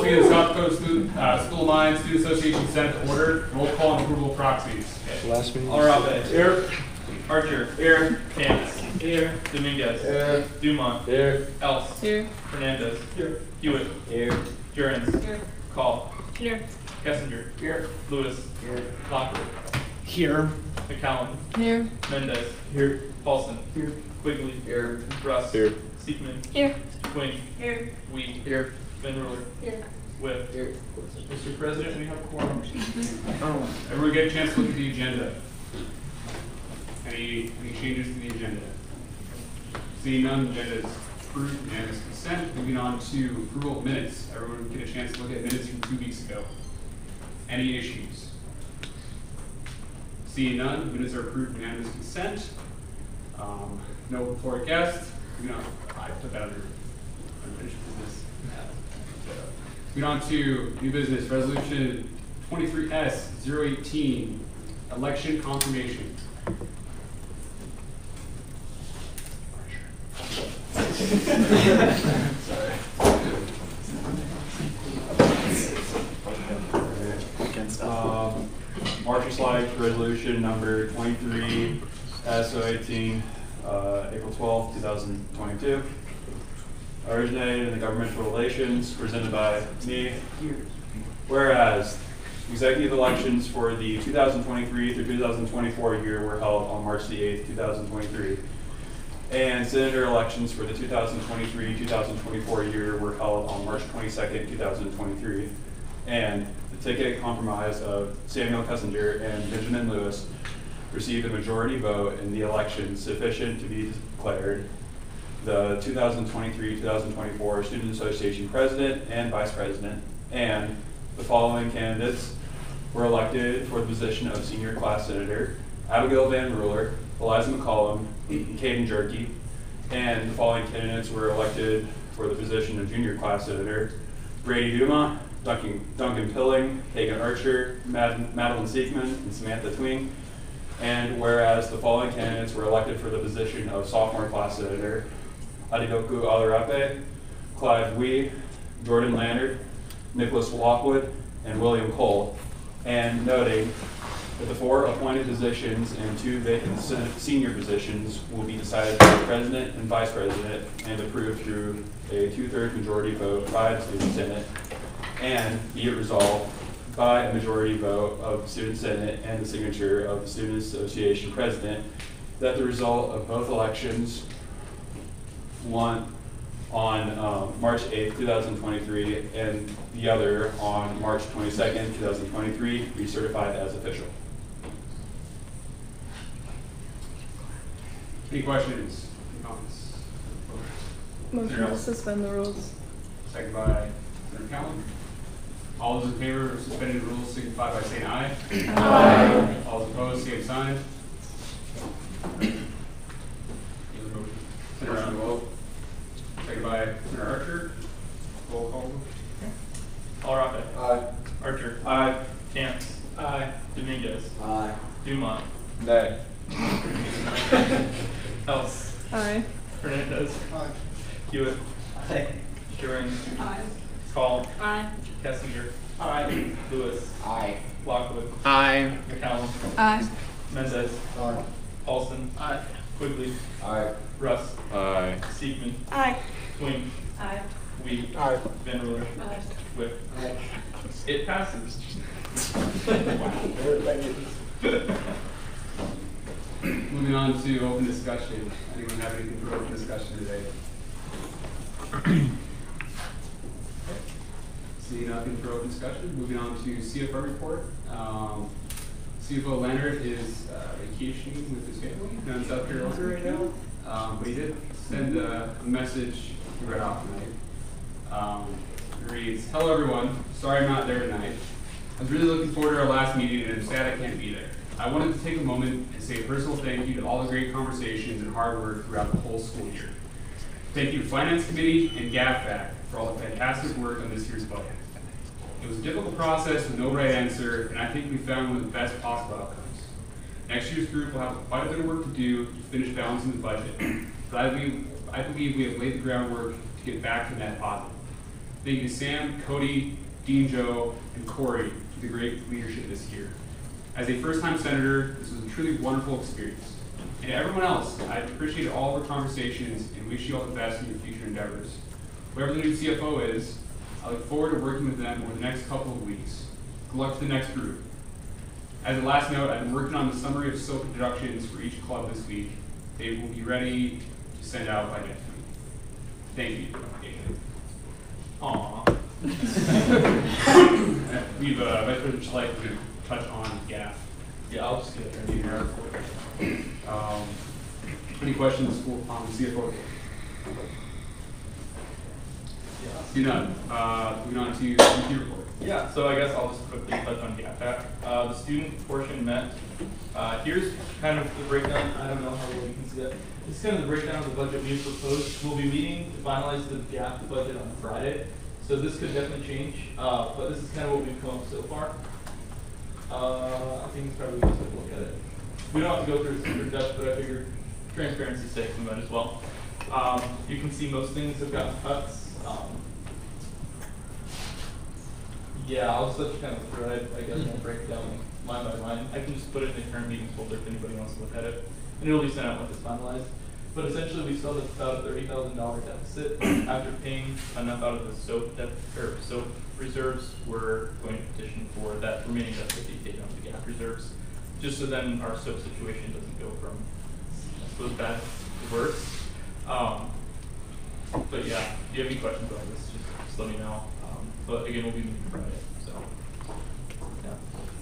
be the South Dakota School of Mines Student Association Senate to order. Roll call and approval of proxies. Last meeting. Alrabe. Here. Archer. Here. Camps. Here. Dominguez. Here. Dumont. Here. Else. Here. Fernandez. Here. Hewitt. Here. Jurens. Here. Call. Here. Kessinger. Here. Lewis. Here. Lockwood. Here. McCallum. Here. Mendez. Here. Paulson. Here. Quigley. Here. Russ. Here. Seekman. Here. Twing. Here. Wheat. Here. Van Ruler. Here. Whip. Here. Mr. President, we have a quorum. Everyone get a chance to look at the agenda. Any changes to the agenda? Seeing none, the agenda is approved, unanimous consent. Moving on to approval of minutes. Everyone get a chance to look at minutes from 2 weeks ago. Any issues? Seeing none, minutes are approved, unanimous consent. No report of guests. I put that under unfinished business. Moving on to new business, resolution 23S-018, election confirmation. Marshall Slide resolution number 23S-018, April 12, 2022. Originated in the governmental relations, presented by me. Whereas executive elections for the 2023 through 2024 year were held on March the 8th, 2023. And senator elections for the 2023-2024 year were held on March 22nd, 2023. And the ticket compromise of Samuel Kessinger and Benjamin Lewis received a majority vote in the election sufficient to be declared the 2023-2024 Student Association President and Vice President, and the following candidates were elected for the position of Senior Class Senator: Abigail Van Ruler, Eliza McCollum, Caden Jerky, and the following candidates were elected for the position of Junior Class Senator: Brady Dumont, Duncan Pilling, Hagan Archer, Madeline Seekman, and Samantha Twing. And whereas the following candidates were elected for the position of Sophomore Class Senator: Adidoku Alarape, Clive Wee, Jordan Lannard, Nicholas Lockwood, and William Cole. And noting that the 4 appointed positions and 2 vacant senior positions will be decided by the President and Vice President and approved through a 2/3 majority vote by the Student Senate. And be it resolved by a majority vote of the Student Senate and the signature of the Student Association President that the result of both elections, one on March 8th, 2023, and the other on March 22nd, 2023, be certified as official. Any questions? Any comments? Motion to suspend the rules. Second by Senator Callen. All those in favor of suspending the rules signify by saying aye. Aye. All those opposed, same sign. Senator Vogt. Second by Senator Archer. Roll call. Alrabe. Aye. Archer. Aye. Camps. Aye. Dominguez. Aye. Dumont. Nay. Else. Aye. Fernandez. Aye. Hewitt. Aye. Jurens. Aye. Call. Aye. Kessinger. Aye. Lewis. Aye. Lockwood. Aye. McCallum. Aye. Mendez. Aye. Paulson. Aye. Quigley. Aye. Russ. Aye. Seekman. Aye. Twing. Aye. Wheat. Aye. Van Ruler. Aye. Whip. It passes. Moving on to open discussion. Anyone have anything for open discussion today? See nothing for open discussion. Moving on to CFO report. CFO Leonard is vacationing with his family down in South Carolina right now. But he did send a message he read off tonight. It reads, "Hello everyone, sorry I'm not there tonight. I was really looking forward to our last meeting and I'm sad I can't be there. I wanted to take a moment and say a personal thank you to all the great conversations and hard work throughout the whole school year. Thank you to Finance Committee and GAFAC for all the fantastic work on this year's budget. It was a difficult process with no right answer, and I think we found one of the best possible outcomes. Next year's group will have quite a bit of work to do to finish balancing the budget, but I believe we have laid the groundwork to get back to net positive. Thank you to Sam, Cody, Dean Joe, and Corey for the great leadership this year. As a first-time senator, this was a truly wonderful experience. And to everyone else, I appreciate all of our conversations and wish you all the best in your future endeavors. Whoever the new CFO is, I look forward to working with them over the next couple of weeks. Good luck to the next group. As a last note, I've been working on the summary of SOAP introductions for each club this week. They will be ready to send out by next week. Thank you. Aww. We've, Vice President Schleich to touch on GAF. Yeah, I'll just get it. Any questions on the CFO? See none. Moving on to the CFO report. Yeah, so I guess I'll just quickly touch on GAP. The student portion met. Here's kind of the breakdown. I don't know how well you can see that. This is kind of the breakdown of the budget we proposed. We'll be meeting to finalize the GAP budget on Friday. So this could definitely change, but this is kind of what we've come up so far. I think it's probably good to look at it. We don't have to go through it super depth, but I figured transparency's sake, we might as well. You can see most things have gotten cuts. Yeah, I'll just let you kind of through it. I guess I'll break it down line by line. I can just put it in the current meetings folder if anybody wants to look at it. And it'll be sent out once it's finalized. But essentially, we still have about a $30,000 deficit after paying enough out of the SOAP reserves. We're going to petition for that remaining deficit to be taken out of the GAP reserves, just so then our SOAP situation doesn't go from, I suppose, bad to worse. But yeah, if you have any questions about this, just let me know. But again, we'll be meeting Friday, so yeah.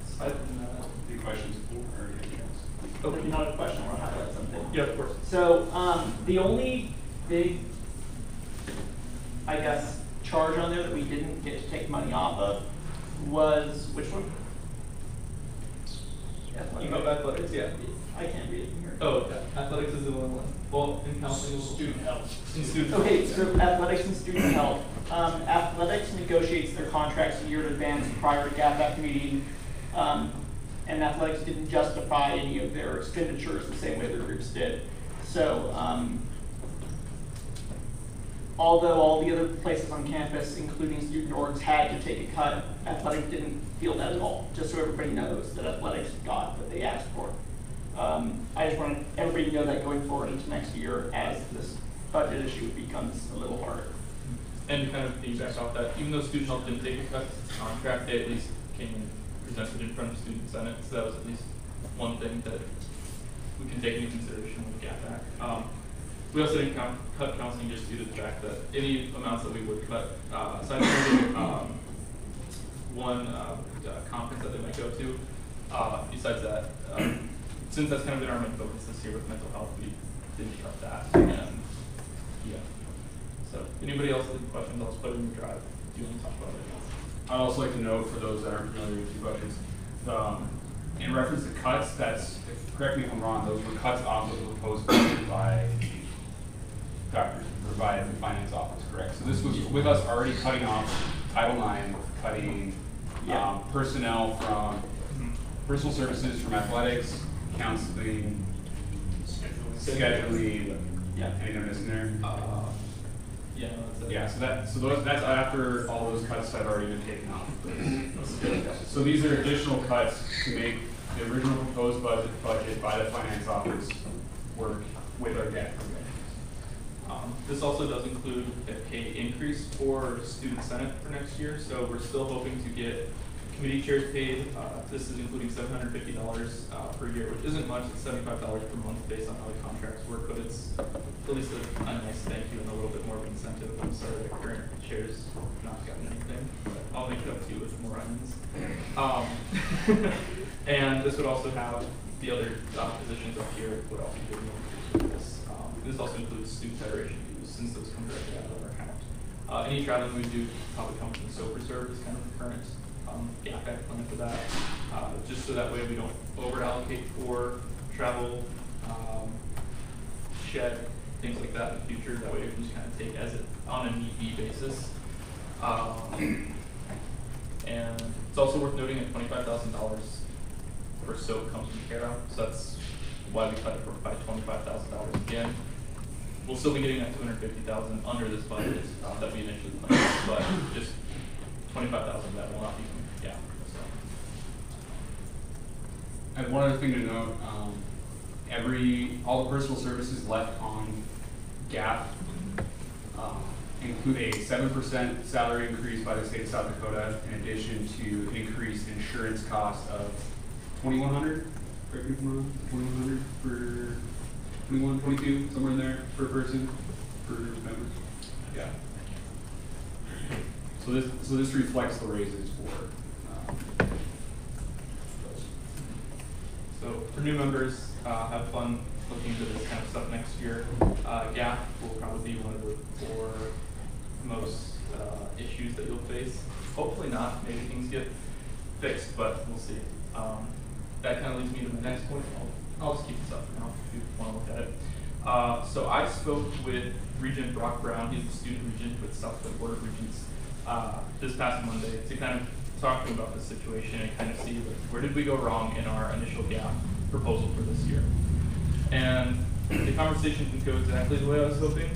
Aside from that, Any questions or anything else? Okay, not a question, I want to highlight something. yeah, of course. So, the only big, I guess, charge on there that we didn't get to take money off of was, which one? You know athletics, yeah. I can't read it from here. Oh, okay. Athletics is the only one. Well, in counseling, student health. In student health. Okay, so athletics and student health. Athletics negotiates their contracts a year in advance prior to GAPAC meeting, and athletics didn't justify any of their expenditures the same way their groups did. So, although all the other places on campus, including student orgs, had to take a cut, athletics didn't feel that at all, just so everybody knows that athletics got what they asked for. I just wanted everybody to know that going forward into next year as this budget issue becomes a little harder. And to kind of piggyback off that, even though student health didn't take a cut contract, they at least came and presented in front of student senate, so that was at least one thing that we can take into consideration with GAPAC. We also didn't cut counseling just due to the fact that any amounts that we would cut, aside from one conference that they might go to, besides that, since that's kind of been our main focus this year with mental health, we didn't cut that. And yeah. So anybody else with questions, I'll just put it in your drive if you want to talk about it. I'd also like to note, for those that aren't familiar with the budgets, in reference to cuts, that's, correct me if I'm wrong, those were cuts off of the proposed budget by Dr. or by the finance office, correct? So this was with us already cutting off Title IX, cutting personnel from personal services, from athletics, counseling, scheduling. Yeah. Anything I'm missing there? Yeah, no, that's it. Yeah, that's after all those cuts have already been taken off. So these are additional cuts to make the original proposed budget by the finance office work with our debt program. This also does include a pay increase for student senate for next year, so we're still hoping to get committee chairs paid. This is including $750 per year, which isn't much. It's $75 per month based on how the contracts work, but it's at least a nice thank you and a little bit more of an incentive. I'm sorry that current chairs have not gotten anything, but I'll make it up to you with more onions. And this would also have the other positions up here would also be getting increased with this. This also includes student federation dues, since those come directly out of our account. Any traveling we do probably comes from SOAP reserve is kind of the current GAPAC plan for that, just so that way we don't over allocate for travel, shed, things like that in the future. That way we can just kind of take as it on a need-be basis. And it's also worth noting that $25,000 for SOAP comes from CARA, so that's why we cut it by $25,000 again. we'll still be getting that 250,000 under this budget that we initially planned, but just 25,000 that will not be coming from gap. So. I have one other thing to note. All the personal services left on gap include a 7% salary increase by the state of South Dakota, in addition to an increased insurance cost of $2,100. Correct me if I'm wrong. $2,100 for 21, 22, somewhere in there per person, per member. Yeah. So this reflects the raises for those. So for new members, have fun looking into this kind of stuff next year. GAP will probably be one of the 4 most issues that you'll face. Hopefully not. Maybe things get fixed, but we'll see. That kind of leads me to the next point. I'll just keep this up for now if you want to look at it. So I spoke with Regent Brock Brown. He's the student regent with South Dakota Board of Regents this past Monday to kind of talk to him about the situation and kind of see where did we go wrong in our initial GAP proposal for this year. And the conversation didn't go exactly the way I was hoping,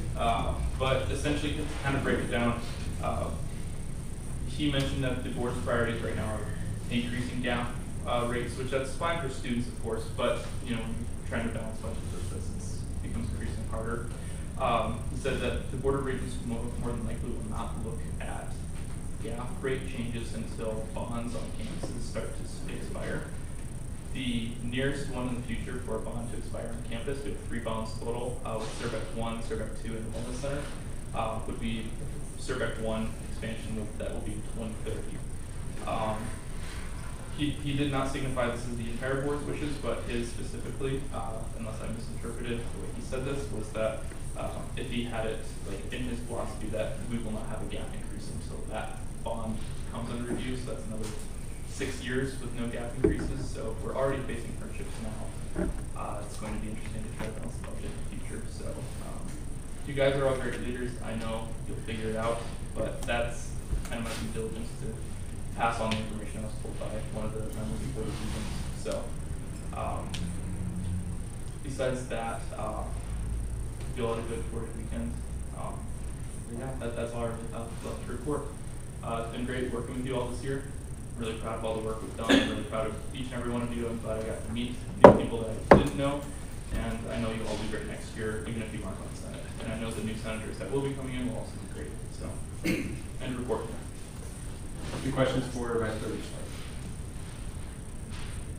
but essentially to kind of break it down, he mentioned that the board's priorities right now are increasing gap rates, which that's fine for students, of course, but when you're trying to balance budgets like this, it becomes increasingly harder. He said that the Board of Regents more than likely will not look at gap rate changes until bonds on campuses start to expire. The nearest one in the future for a bond to expire on campus, we have 3 bonds total, with Survect 1, Survect 2, and the Wellness Center, would be Survect 1 expansion that will be 2030. He did not signify this is the entire board's wishes, but his specifically, unless I misinterpreted the way he said this, was that if he had it in his philosophy that we will not have a gap increase until that bond comes under review, so that's another 6 years with no gap increases, so we're already facing hardships now. It's going to be interesting to try to balance the budget in the future. So you guys are all great leaders. I know you'll figure it out, but that's kind of my due diligence to pass on the information I was told by one of the members of the Board of Regents. So besides that, you all had a good work weekend. Yeah, that's all I really have left to report. It's been great working with you all this year. Really proud of all the work we've done. Really proud of each and every one of you. I'm glad I got to meet new people that I didn't know. And I know you'll all be great next year, even if you aren't on the Senate. And I know the new senators that will be coming in will also be great. So, end report. Any questions for Vice President?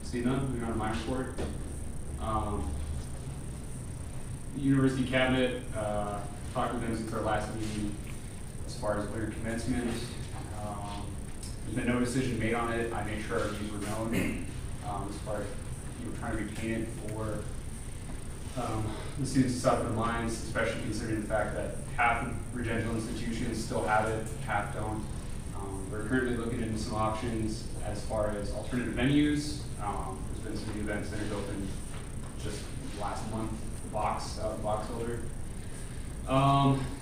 See none, moving on to my report. University Cabinet, talked with them since our last meeting as far as winter commencement. There's been no decision made on it. I made sure our views were known as far as trying to retain it for the students of South Dakota Mines, especially considering the fact that half of residential institutions still have it, half don't. We're currently looking into some options as far as alternative venues. There's been some new event centers open just last month, the box holder.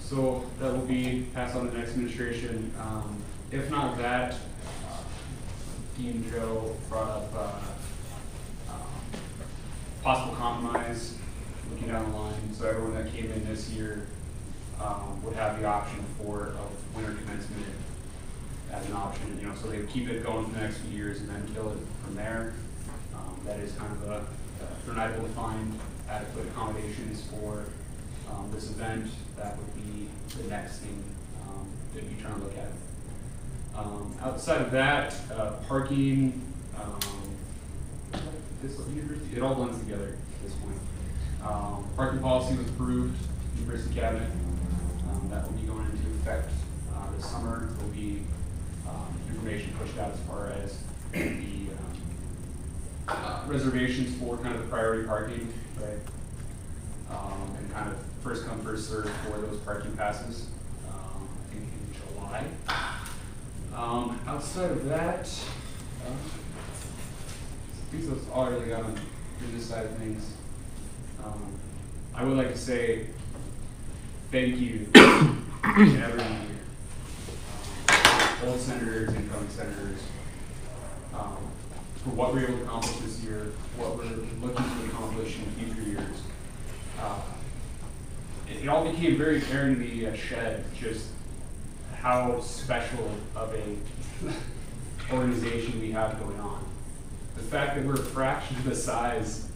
So that will be passed on to the next administration. If not that, Dean Joe brought up possible compromise looking down the line. So everyone that came in this year would have the option for a winter commencement as an option, so they would keep it going for the next few years and then kill it from there. That is kind of if they're not able to find adequate accommodations for this event, that would be the next thing that you're trying to look at. Outside of that, parking, it all blends together at this point. Parking policy was approved, University Cabinet. That will be going into effect this summer. There will be information pushed out as far as the reservations for kind of the priority parking, right? And kind of first come, first served for those parking passes, I think in July. Outside of that, I think that's all I really got on this side of things. I would like to say thank you to every old senators, incoming senators, for what we were able to accomplish this year, what we're looking to accomplish in future years. it all became very apparent in the shed just how special of a organization we have going on. The fact that we're a fraction of the size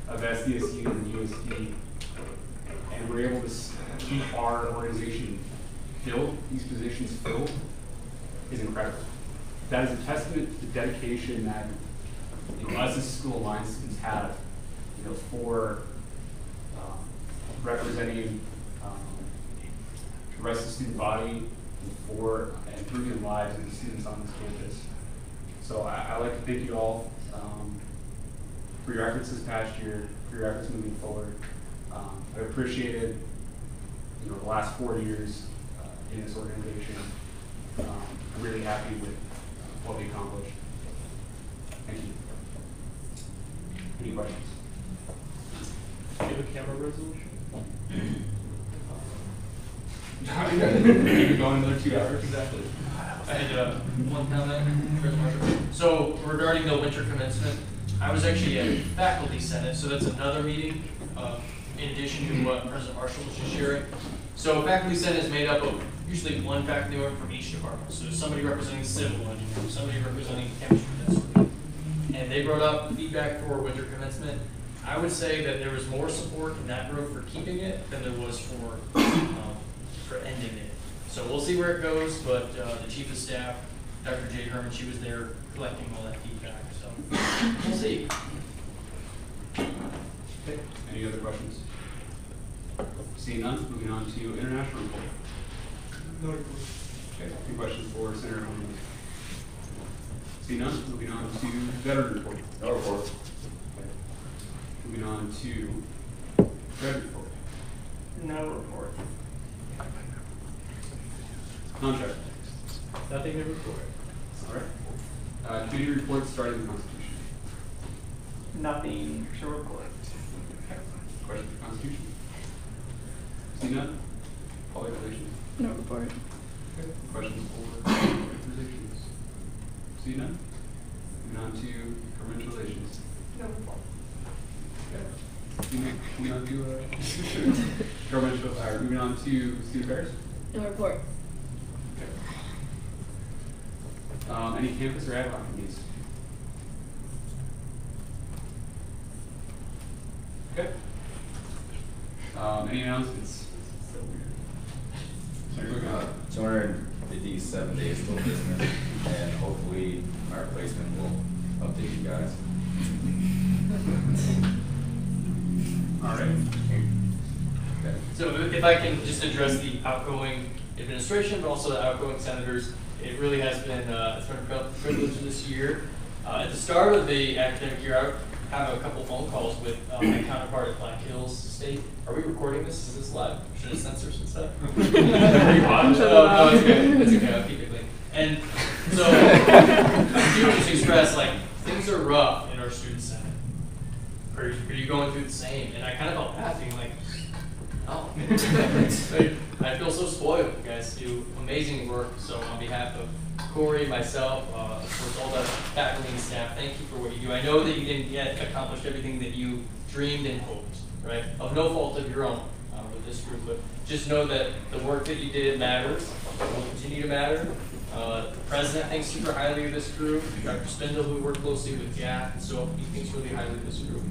of SDSU and USD, and we're able to keep our organization filled, these positions filled, is incredible. That is a testament to the dedication that us as School Alliance students have, for representing the rest of the student body and for improving the lives of the students on this campus. So I'd like to thank you all for your efforts this past year, for your efforts moving forward. I've appreciated the last 4 years in this organization. I'm really happy with what we accomplished. Thank you. Any questions? Do you have a camera resolution? Keep it going another 2 hours. Exactly. I had one comment, Chris Marshall. So regarding the winter commencement, I was actually at faculty senate, so that's another meeting in addition to what President Marshall was just sharing. So faculty senate is made up of usually one faculty member from each department. So somebody representing civil engineering, somebody representing chemistry, that sort of thing. And they brought up feedback for winter commencement. I would say that there was more support in that group for keeping it than there was for ending it. So we'll see where it goes, but the chief of staff, Dr. J. Herman, she was there collecting all that feedback, so we'll see. Okay. Any other questions? Seeing none, moving on to international report. No report. Okay. Any questions for Senator Herman? Seeing none, moving on to veteran report. No report. Okay. Moving on to credit report. No report. Contract. Nothing to report. All right. Committee reports starting with Constitution. Nothing to report. Question for Constitution? See none? Public relations. No report. Okay. Questions for public relations? See none? Moving on to government relations. No report. Okay. Moving on to governmental. Moving on to student affairs. No report. Any campus or ad hoc committees? Okay. Any announcements? So weird. Sorry, 257 days till business, and hopefully our placement will update you guys. all right. Okay. So if I can just address the outgoing administration, but also the outgoing senators, it really has been, it's been a privilege this year. At the start of the academic year, I have a couple phone calls with my counterpart at Black Hills State. Are we recording this? Is this live? Should I censor some stuff? No, it's okay. It's okay. I'll keep it clean. And so, I do just express, like, things are rough in our student senate. Are you going through the same? And I kind of felt bad being like, oh. Like, I feel so spoiled. You guys do amazing work. So on behalf of Corey, myself, of course, all the faculty and staff, thank you for what you do. I know that you didn't yet accomplish everything that you dreamed and hoped, right? Of no fault of your own with this group, but just know that the work that you did matters, will continue to matter. The president thinks super highly of this group. Dr. Spindle, who worked closely with GAF, and so he thinks really highly of this group.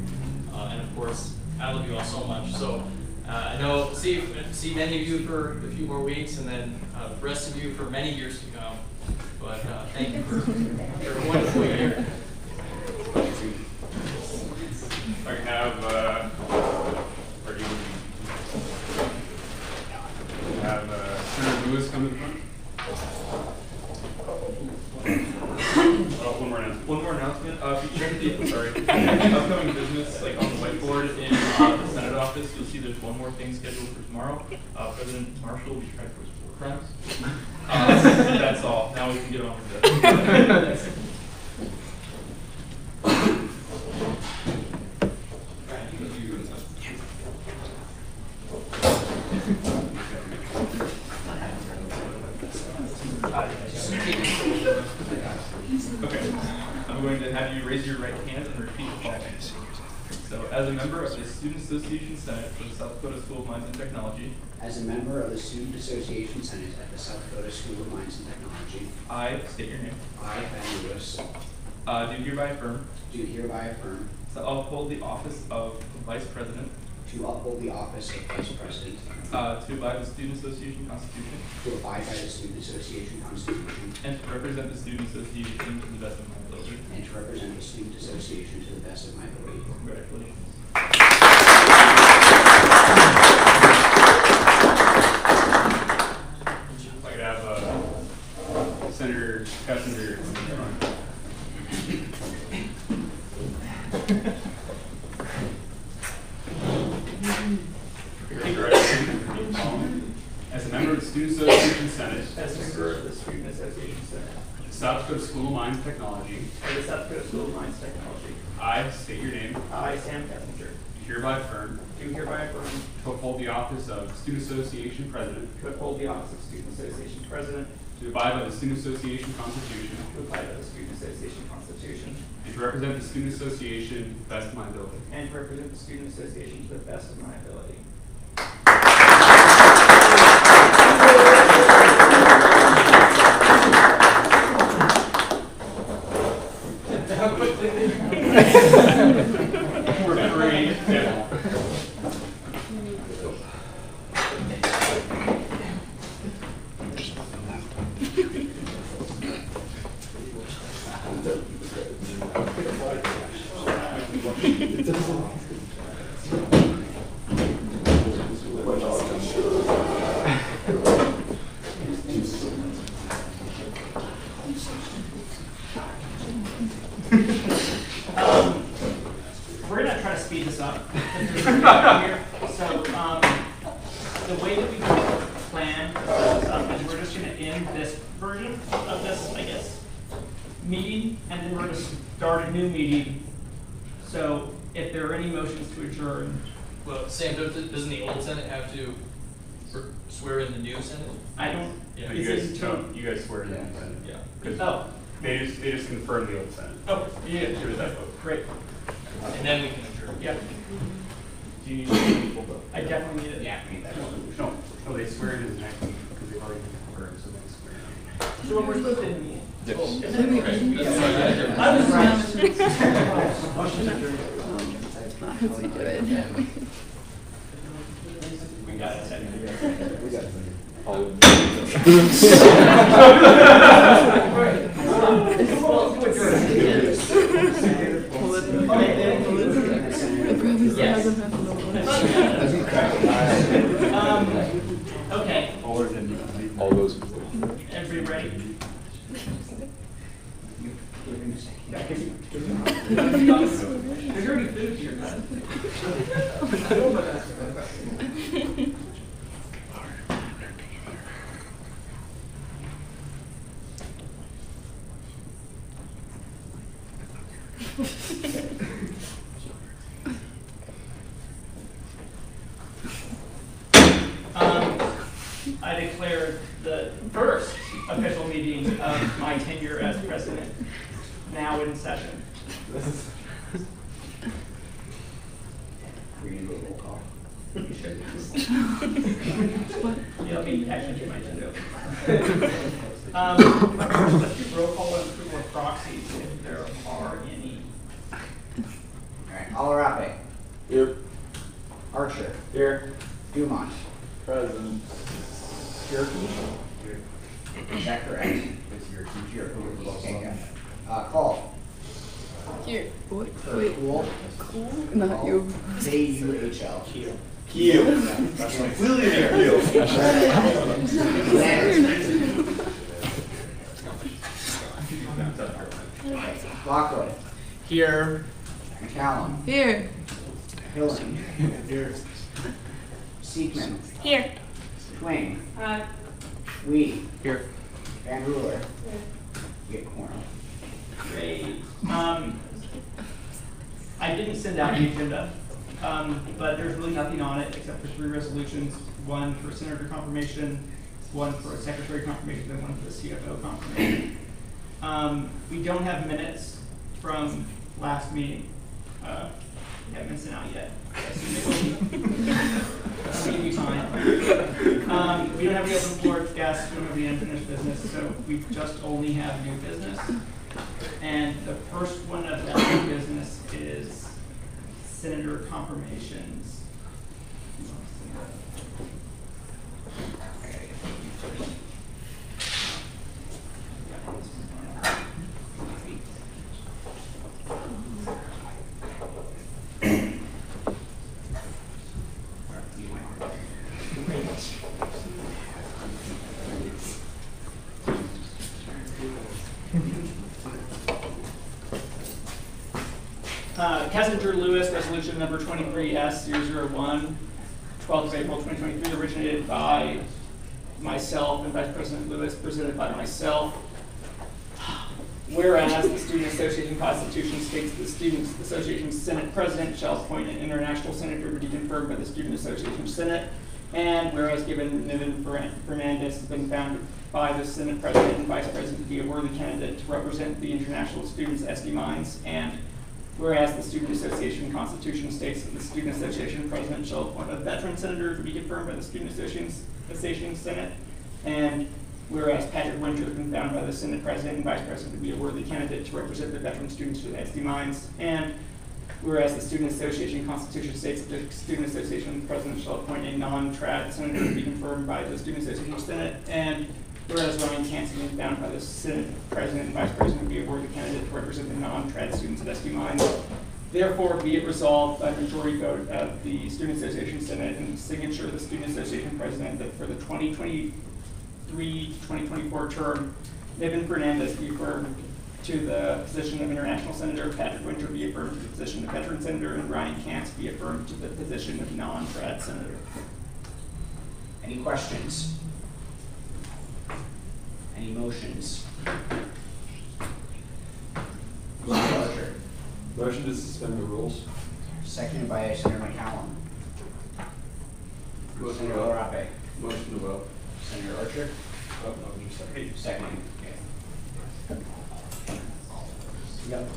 And of course, I love you all so much. So I know, see many of you for a few more weeks, and then the rest of you for many years to come. But thank you for a wonderful year. I have, Senator Lewis coming to the front. One more announcement. If you check the upcoming business, like on the whiteboard in the Senate office, you'll see there's one more thing scheduled for tomorrow. President Marshall will be tried for his war crimes. That's all. Now we can get on with it. Okay. I'm going to have you raise your right hand and repeat the following. So, as a member of the Student Association Senate for the South Dakota School of Mines and Technology, As a member of the Student Association Senate at the South Dakota School of Mines and Technology, I state your name. I, Ben Lewis, Do hereby affirm do hereby affirm to uphold the office of Vice President, to uphold the office of Vice President, to abide the Student Association Constitution, to abide by the Student Association Constitution, and to represent the Student Association to the best of my ability. and to represent the Student Association to the best of my ability. Congratulations. If I could have Senator Kessinger. As a member of the Student Association Senate, As a member of the Student Association Senate South Dakota School of Mines and Technology, of the South Dakota School of Mines Technology, I state your name, I, Sam Kessinger, hereby affirm do hereby affirm to uphold the office of Student Association President, to uphold the office of Student Association President, to abide by the Student Association Constitution, to abide by the Student Association Constitution, and to represent the Student Association to the best of my ability. and to represent the Student Association to the best of my ability. We're free. Yeah. We're gonna try to speed this up. So, the way that we plan to set this up is we're just gonna end this version of this, I guess, meeting, and then we're gonna start a new meeting. So if there are any motions to adjourn, Well, Sam, doesn't the old Senate have to swear in the new Senate? I don't. Yeah, You is guys it- don't, you guys swear in the Senate. Yeah. 'Cause Oh, they just confirmed the old Senate. oh, yeah, Sure as that vote. great, And then we can adjourn. yeah, Do you need people to? I definitely need it. Yeah, I need that. No, they swear it in the next week because they've already been confirmed, so they swear it. So what we're supposed to do? How's he doing? We got it. It probably still hasn't happened Okay, All those. everybody ready? There's already food here, man. I declare the first official meeting of my tenure as president now in session. We're gonna go roll call. Yeah, let me actually get my agenda. Let's do roll call and approval of proxies if there are any. All right, Alarape. Here. Archer. Here. Dumont. Present. Jerky. Is that correct? It's your teacher. Okay, yeah. Call. Here. What? Wait. Cool. Not you. K-U-H-L. Keel. That's completely Keel. Lockwood. Here. McCallum. Here. Hillen. Here. Seekman. Here. Twain. Wee. Here. Van Ruler. Get Corn. Great. I didn't send out the agenda, but there's really nothing on it except for 3 resolutions, one for senator confirmation, one for a secretary confirmation, and one for the CFO confirmation. We don't have minutes from last meeting. haven't been sent out yet. I assume they will be. That'll give you time. We don't have any open floor guests, we don't have any unfinished business, so we just only have new business. And the first one of that new business is senator confirmations. Kessinger Lewis, resolution number 23S001, 12th of April 2023, originated by myself and Vice President Lewis, presented by myself. Whereas the Student Association Constitution states the Student Association Senate President shall appoint an international senator to be confirmed by the Student Association Senate. And whereas given Niven Fernandez has been found by the Senate President and Vice President to be a worthy candidate to represent the international students SD Minds, and whereas the Student Association Constitution states that the Student Association President shall appoint a veteran senator to be confirmed by the Student Association Senate, and whereas Patrick Winter has been found by the Senate President and Vice President to be a worthy candidate to represent the veteran students to the SD Minds, and whereas the Student Association Constitution states that the Student Association President shall appoint a non-trad senator to be confirmed by the Student Association Senate, and whereas Ryan Kantz has been found by the Senate President and Vice President to be a worthy candidate to represent the non-trad students at SD Minds, therefore be it resolved by majority vote of the Student Association Senate and signature of the Student Association President that for the 2023-2024 term, Niven Fernandez be affirmed to the position of International Senator, Patrick Winter be affirmed to the position of Veteran Senator, and Ryan Kantz be affirmed to the position of non-trad Senator. Any questions? Any motions? Mr. Archer, Motion to suspend the rules. seconded by Senator McCallum. Senator LaRape. Motion to vote. Senator Archer, Oh, no, just second. second. Okay. Yep.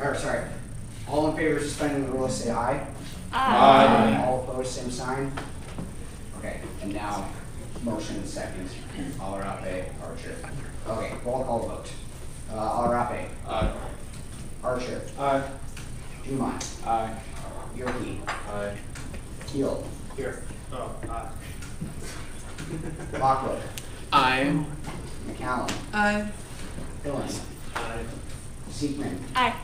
Or, sorry. All in favor of suspending the rules, say aye. Aye. All opposed, same sign. Okay, and now, motion second. LaRape, Archer. Okay, roll call vote. LaRape. Aye. Archer. Aye. Dumont. Aye. Yerke. Aye. Keel. Here. Oh, aye. Lockwood. Aye. McCallum. Aye. Hillen. Aye. Siegman. Aye.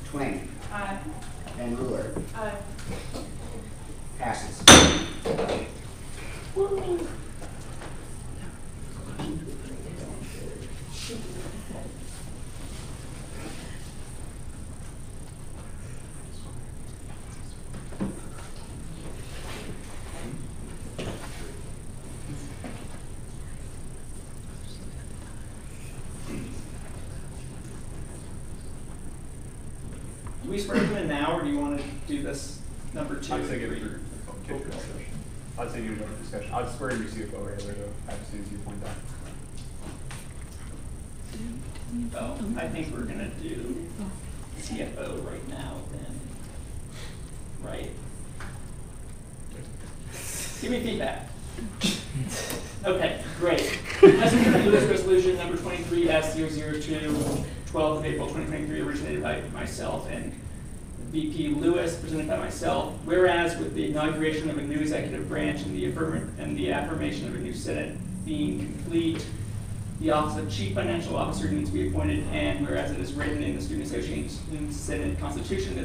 Twain. Aye. Van Ruler. Aye. Passes. Do we swear them in now, or do you want to do this number two? I'd say give it your discussion. I'd say give it your discussion. I'd swear your CFO right there though, as soon as you point that. Oh, I think we're gonna do CFO right now then. Right? Give me feedback. Okay, great. As we review this resolution number 23S002, 12th of April 2023, originated by myself and VP Lewis, presented by myself. Whereas with the inauguration of a new executive branch and the affirmation of a new Senate being complete, the office of Chief Financial Officer needs to be appointed, and whereas it is written in the Student Association Senate Constitution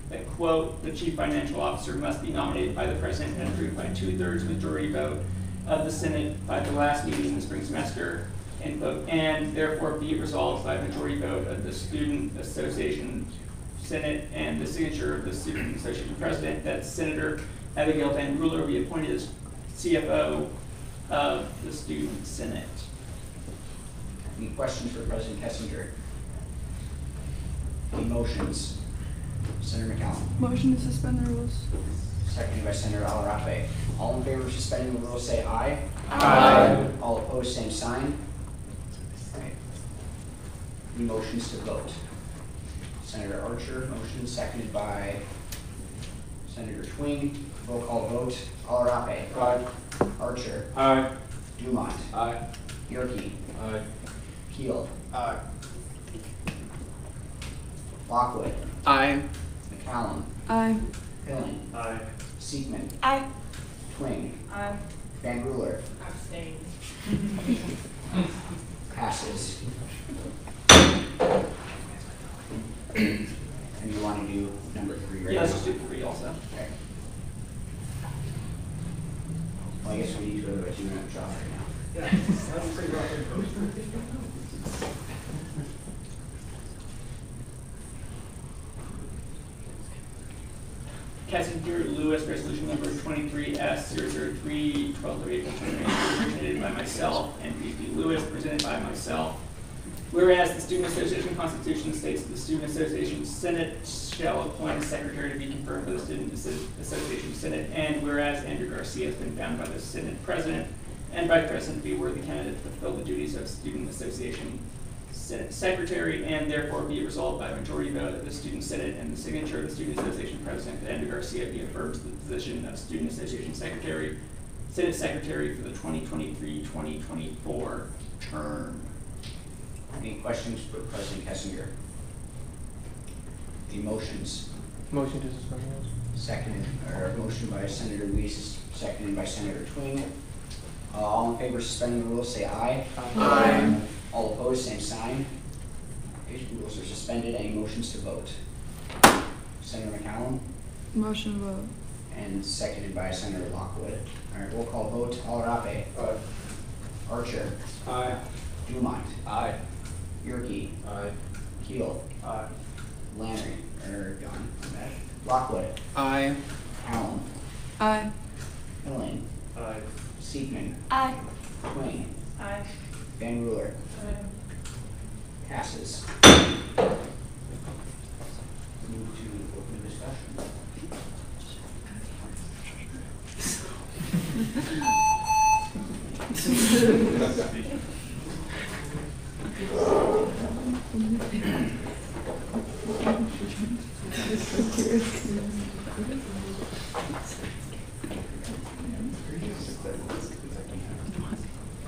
that quote, the Chief Financial Officer must be nominated by the President and approved by 2/3 majority vote of the Senate by the last meeting in the spring semester, end quote, and therefore be it resolved by majority vote of the Student Association Senate and the signature of the Student Association President that Senator Abigail Van Ruler be appointed as CFO of the Student Senate. Any questions for President Kessinger? Any motions? Senator McCallum. Motion to suspend the rules. Seconded by Senator LaRape. All in favor of suspending the rules, say aye. Aye. All opposed, same sign. Okay. Any motions to vote? Senator Archer, motion seconded by Senator Twing. Roll call vote. Alarape. Aye. Archer. Aye. Dumont. Aye. Yerke. Aye. Keel. Aye. Lockwood. Aye. McCallum. Aye. Pilling. Aye. Seekman. Aye. Twing. Aye. Van Ruler. Abstain. Passes. And you want to do number 3 right Yeah, now? let's just do 3 also. Okay. Well, I guess we need to go to a 2-minute job right now. Yeah, that's pretty rough. Cassidy Lewis, resolution number 23S003, 12th of April 2023, presented by myself, and B.P. Lewis, presented by myself. Whereas the Student Association Constitution states that the Student Association Senate shall appoint a secretary to be confirmed by the Student Association Senate, and whereas Andrew Garcia has been found by the Senate President and Vice President to be a worthy candidate to fulfill the duties of Student Association Senate Secretary, and therefore be resolved by a majority vote of the Student Senate and the signature of the Student Association President that Andrew Garcia be affirmed to the position of Student Association Secretary, Senate Secretary for the 2023-2024 term. Any questions for President Kessinger? Any motions? Motion to suspend rules. Seconded, or motion by Senator Weiss, seconded by Senator Twing. All in favor of suspending the rules, say aye. Aye. All opposed, same sign. Okay, rules are suspended. Any motions to vote? Senator McCallum, Motion vote. and seconded by Senator Lockwood. All right, roll call vote. Alarape. Aye. Archer. Aye. Dumont. Aye. Yerke. Aye. Keel. Aye. Landry. Gone. Lockwood. Aye. Allen. Aye. Pilling. Aye. Seekman. Aye. Twing. Aye. Van Ruler. Passes. Move to open discussion.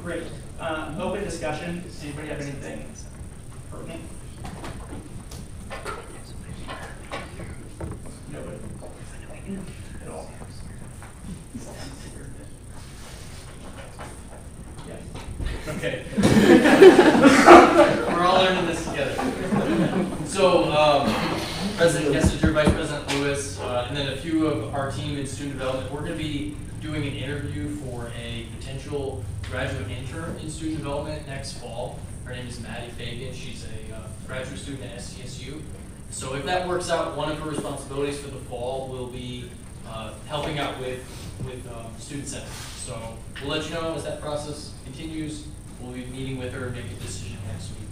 Great. Open discussion. Does anybody have anything pertinent? Nobody. At all. Yes. Okay. We're all learning this together. So, President Kessinger, Vice President Lewis, and then a few of our team in student development, we're going to be doing an interview for a potential graduate intern in student development next fall. Her name is Maddie Fagan. She's a graduate student at SCSU. So if that works out, one of her responsibilities for the fall will be helping out with Student Senate. So we'll let you know as that process continues. We'll be meeting with her and make a decision next week.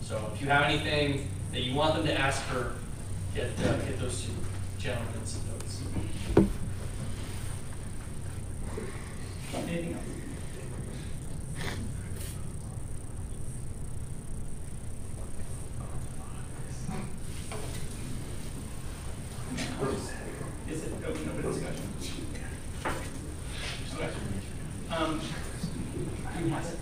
So if you have anything that you want them to ask her, get those two gentlemen some notes. Anything else? Is it open discussion? Okay. You have it.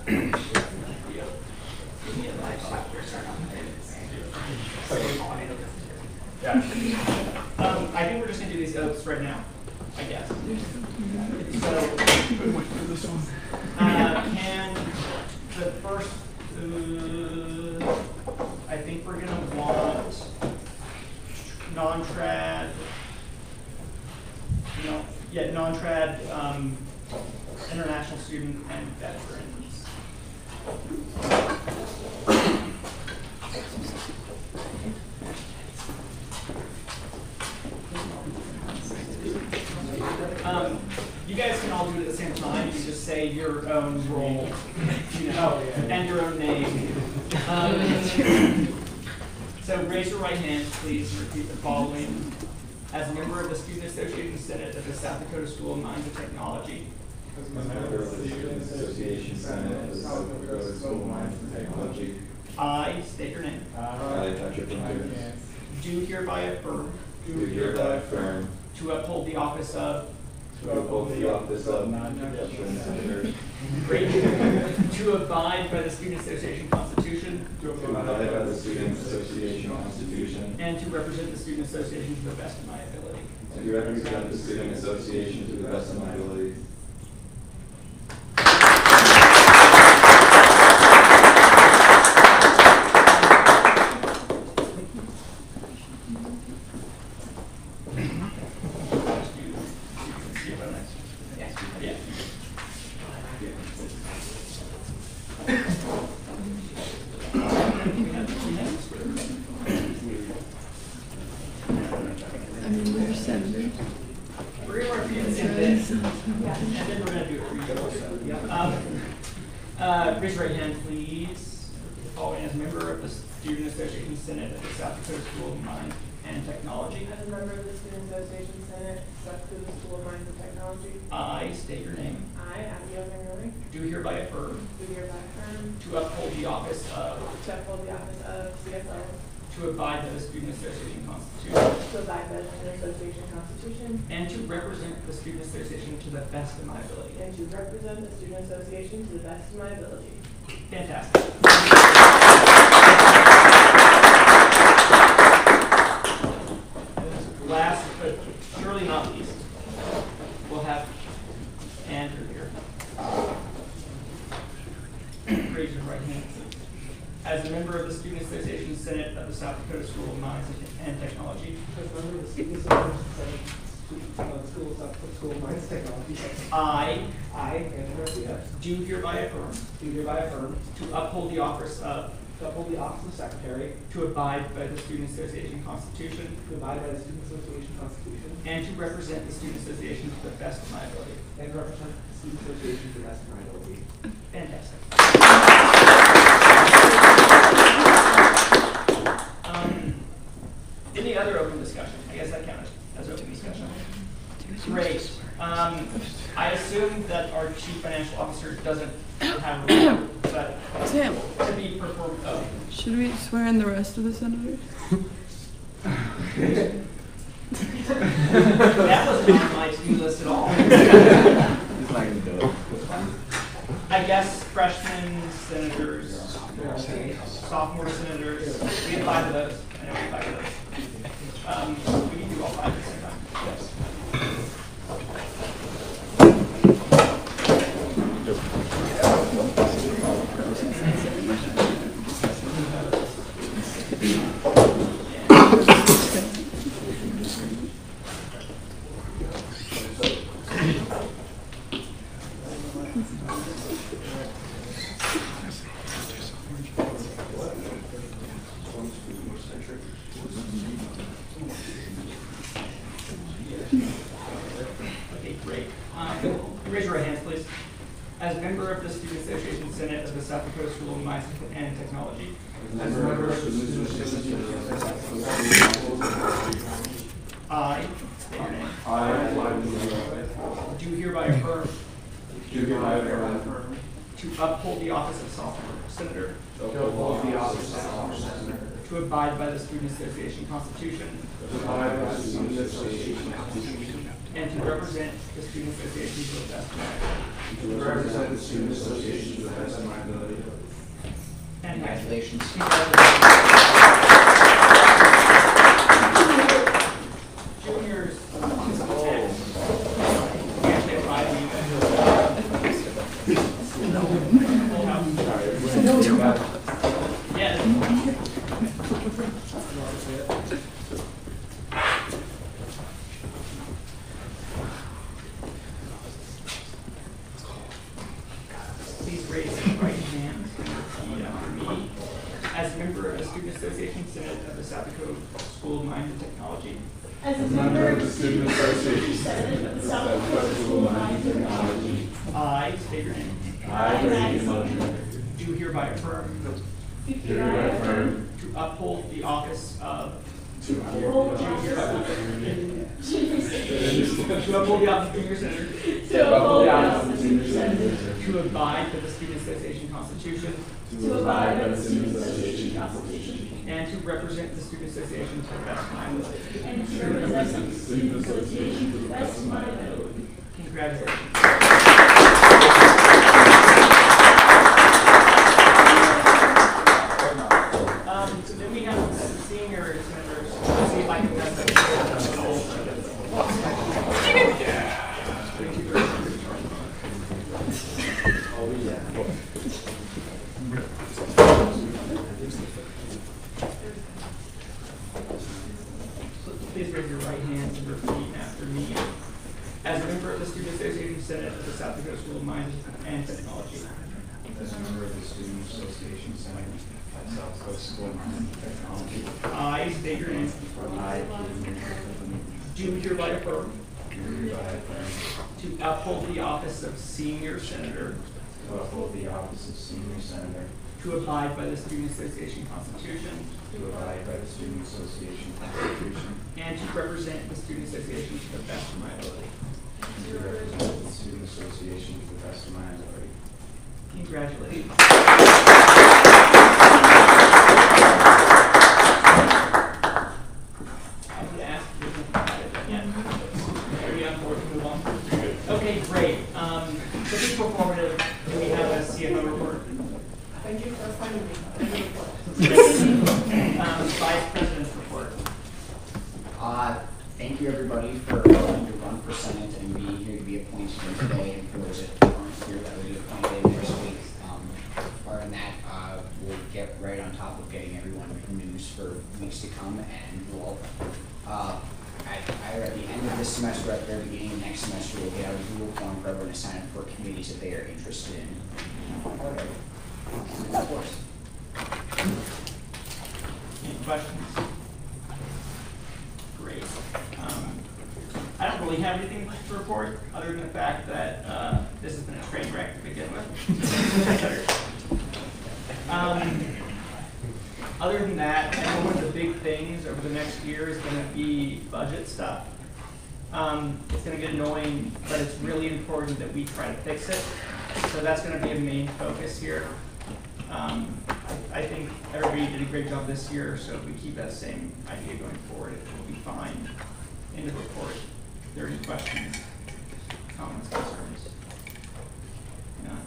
Yeah. I think we're just gonna do these oaths right now, I guess. So, can the first, I think we're gonna want non-trad, non-trad, international student and veterans. You guys can all do it at the same time. You can just say your own role, and your own name. So raise your right hand, please, and repeat the following. As a member of the Student Association Senate of the South Dakota School of Mines and Technology, As a member of the Student Association Senate of the South Dakota School of Mines and Technology, I state your name. I, Patrick Winters, Do hereby affirm do hereby affirm to uphold the office of to uphold the office of non-credentialed senator, to abide by the Student Association Constitution, to abide by the Student Association Constitution, and to represent the Student Association to the best of my ability. to represent the Student Association to the best of my ability. I mean, we're senators. We're gonna work through this and then we're gonna do it for you also. Raise your right hand, please. Following as a member of the Student Association Senate at the South Dakota School of Mines and Technology. As a member of the Student Association Senate, South Dakota School of Mines and Technology, I state your name. I, Abigail Ringerly, Do hereby affirm do hereby affirm to uphold the office of, to uphold the office of CFO, to abide by the Student Association Constitution, to abide by the Student Association Constitution, and to represent the Student Association to the best of my ability. and to represent the Student Association to the best of my ability. Fantastic. Last but surely not least, we'll have Andrew here. Raise your right hand. As a member of the Student Association Senate of the South Dakota School of Mines and Technology, As a member of the Student Association Senate, School of South Dakota School of Mines and Technology, I Andrew Garcia, do hereby affirm do hereby affirm to uphold the office of, to uphold the office of Secretary, to abide by the Student Association Constitution, to abide by the Student Association Constitution, and to represent the Student Association to the best of my ability. and represent the Student Association to the best of my ability. Fantastic. Any other open discussion? I guess that counted as open discussion. Great. I assume that our Chief Financial Officer doesn't have a report, but Tim, to be performed, should we swear in the rest of the senators? that wasn't on my to-do list at all. He's not gonna do it. I guess freshmen, senators, sophomore senators, we have 5 of those. I know we have 5 of those. We can do all 5 at the same time. Yes. Okay, great. Raise your right hands, please. As a member of the Student Association Senate of the South Dakota School of Mines and Technology, As a member of the Student Association of the South Dakota School of I, state your name, do hereby affirm do hereby affirm to uphold the office of sophomore senator, to uphold the office of sophomore senator, to abide by the Student Association Constitution, to abide by the Student Association Constitution, and to represent the Student Association to the best of my ability. to represent the Student Association to the best of my ability. Congratulations. Juniors. We actually have 5 of you guys. Full house. Yes. Please raise your right hand and repeat after me. As a member of the Student Association Senate of the South Dakota School of Mines and Technology, As a Member of the Student Association Senate of the South Dakota School of Mines and Technology, I state your name. I, Randy Motion, Do hereby affirm do hereby affirm to uphold the office of to uphold the to office uphold of the office of junior senator, to uphold the office of Junior Senator, to abide by the Student Association Constitution, to abide by the Student Association Constitution, and to represent the Student Association to the best of my ability. And to represent the Student Association to the best of my ability. Congratulations. Then we have senior senators. Let's see if I can mess Please raise your right hands and repeat after me. As a member of the Student Association Senate of the South Dakota School of Mines and Technology. As a member of the Student Association Senate at South Dakota School of Mines and Technology. I state your name. I Do hereby affirm do hereby affirm to uphold the office of Senior Senator, to uphold the office of Senior Senator, to abide by the Student Association Constitution, to abide by the Student Association Constitution, and to represent the Student Association to the best of my ability. and to represent the Student Association to the best of my ability. Congratulations. I would ask if you are we on board to move on? Okay, great. So this is performative. Do we have a CFO report? Thank you for finding me. Vice President's report. Thank you everybody for willing to run for Senate and being here to be appointed here today, and for those that aren't here that will be appointed next week. Other than that, we'll get right on top of getting everyone news for weeks to come, and we'll, either at the end of this semester or at the very beginning of next semester, we'll get out a Google form for everyone to sign up for committees that they are interested in. Of course. Any questions? Great. I don't really have anything to report, other than the fact that this has been a train wreck to begin with. Other than that, I know one of the big things over the next year is going to be budget stuff. It's going to get annoying, but it's really important that we try to fix it. So that's going to be a main focus here. I think everybody did a great job this year, so if we keep that same idea going forward, it will be fine. End of report. Are there any questions, comments, concerns? None.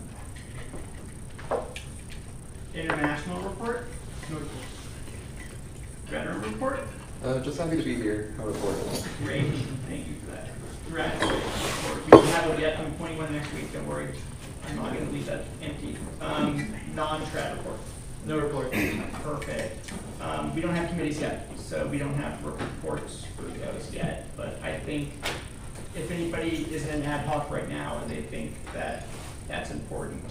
International report? Veteran report? Just happy to be here. How report? Great, thank you for that. Congratulations. We don't have it yet, I'm appointing one next week, don't worry. I'm not gonna leave that empty. Non-trad report. No report. Perfect. We don't have committees yet, so we don't have reports for those yet, but I think if anybody is in ad hoc right now and they think that that's important,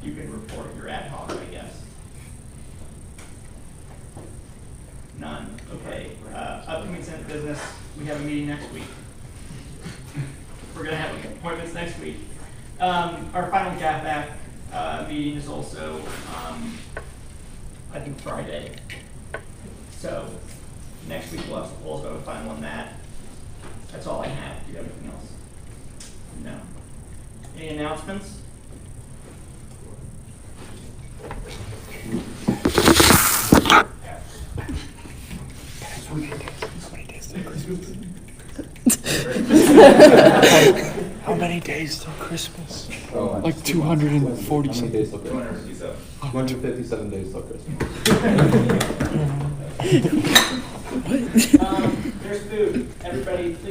you can report your ad hoc, I guess. None, okay. Upcoming Senate business, we have a meeting next week. We're gonna have appointments next week. Our final GAFAC meeting is also, I think Friday. So next week we'll also have a final on that. That's all I have. Do you have anything else? No. Any announcements? How many days till Christmas? Oh, Like 240 How many days till Christmas? 257 days till Christmas. There's food. Everybody, please.